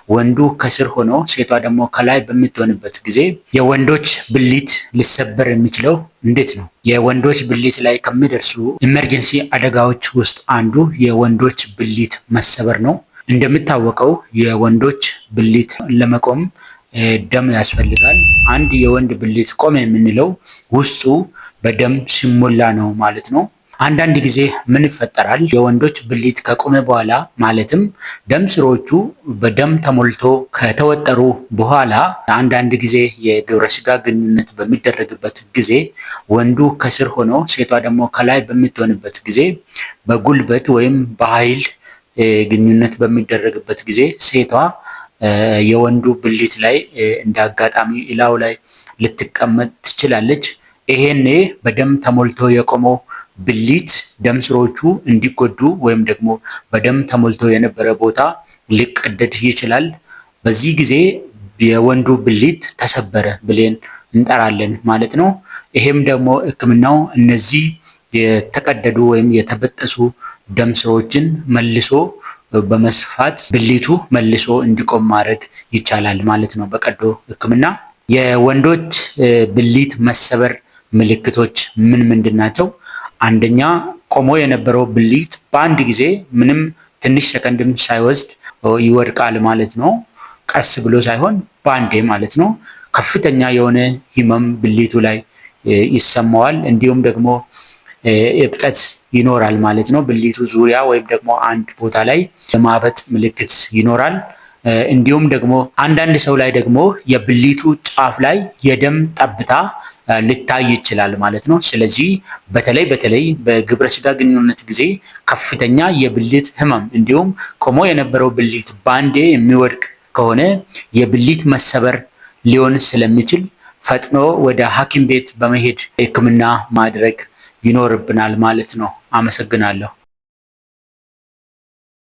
ወንዱ ከስር ሆኖ ሴቷ ደግሞ ከላይ በምትሆንበት ጊዜ የወንዶች ብልት ሊሰበር የሚችለው እንዴት ነው? የወንዶች ብልት ላይ ከሚደርሱ ኢመርጀንሲ አደጋዎች ውስጥ አንዱ የወንዶች ብልት መሰበር ነው። እንደሚታወቀው የወንዶች ብልት ለመቆም ደም ያስፈልጋል። አንድ የወንድ ብልት ቆመ የምንለው ውስጡ በደም ሲሞላ ነው ማለት ነው። አንዳንድ ጊዜ ምን ይፈጠራል? የወንዶች ብልት ከቆመ በኋላ ማለትም ደም ስሮቹ በደም ተሞልቶ ከተወጠሩ በኋላ አንዳንድ ጊዜ የግብረ ስጋ ግንኙነት በሚደረግበት ጊዜ ወንዱ ከስር ሆኖ ሴቷ ደግሞ ከላይ በምትሆንበት ጊዜ በጉልበት ወይም በኃይል ግንኙነት በሚደረግበት ጊዜ ሴቷ የወንዱ ብልት ላይ እንደ አጋጣሚ እላው ላይ ልትቀመጥ ትችላለች። ይሄኔ በደም ተሞልቶ የቆመው ብልት ደም ስሮቹ እንዲጎዱ ወይም ደግሞ በደም ተሞልቶ የነበረ ቦታ ሊቀደድ ይችላል። በዚህ ጊዜ የወንዱ ብልት ተሰበረ ብለን እንጠራለን ማለት ነው። ይሄም ደግሞ ሕክምናው እነዚህ የተቀደዱ ወይም የተበጠሱ ደም ስሮችን መልሶ በመስፋት ብልቱ መልሶ እንዲቆም ማድረግ ይቻላል ማለት ነው በቀዶ ሕክምና። የወንዶች ብልት መሰበር ምልክቶች ምን ምንድን ናቸው? አንደኛ ቆሞ የነበረው ብልት በአንድ ጊዜ ምንም ትንሽ ሰከንድም ሳይወስድ ይወድቃል ማለት ነው። ቀስ ብሎ ሳይሆን በአንዴ ማለት ነው። ከፍተኛ የሆነ ህመም ብልቱ ላይ ይሰማዋል። እንዲሁም ደግሞ እብጠት ይኖራል ማለት ነው። ብልቱ ዙሪያ ወይም ደግሞ አንድ ቦታ ላይ የማበጥ ምልክት ይኖራል። እንዲሁም ደግሞ አንዳንድ ሰው ላይ ደግሞ የብልቱ ጫፍ ላይ የደም ጠብታ ሊታይ ይችላል ማለት ነው። ስለዚህ በተለይ በግብረ ስጋ ግንኙነት ጊዜ ከፍተኛ የብልት ህመም እንዲሁም ቆሞ የነበረው ብልት ባንዴ የሚወድቅ ከሆነ የብልት መሰበር ሊሆን ስለሚችል ፈጥኖ ወደ ሐኪም ቤት በመሄድ ሕክምና ማድረግ ይኖርብናል ማለት ነው። አመሰግናለሁ።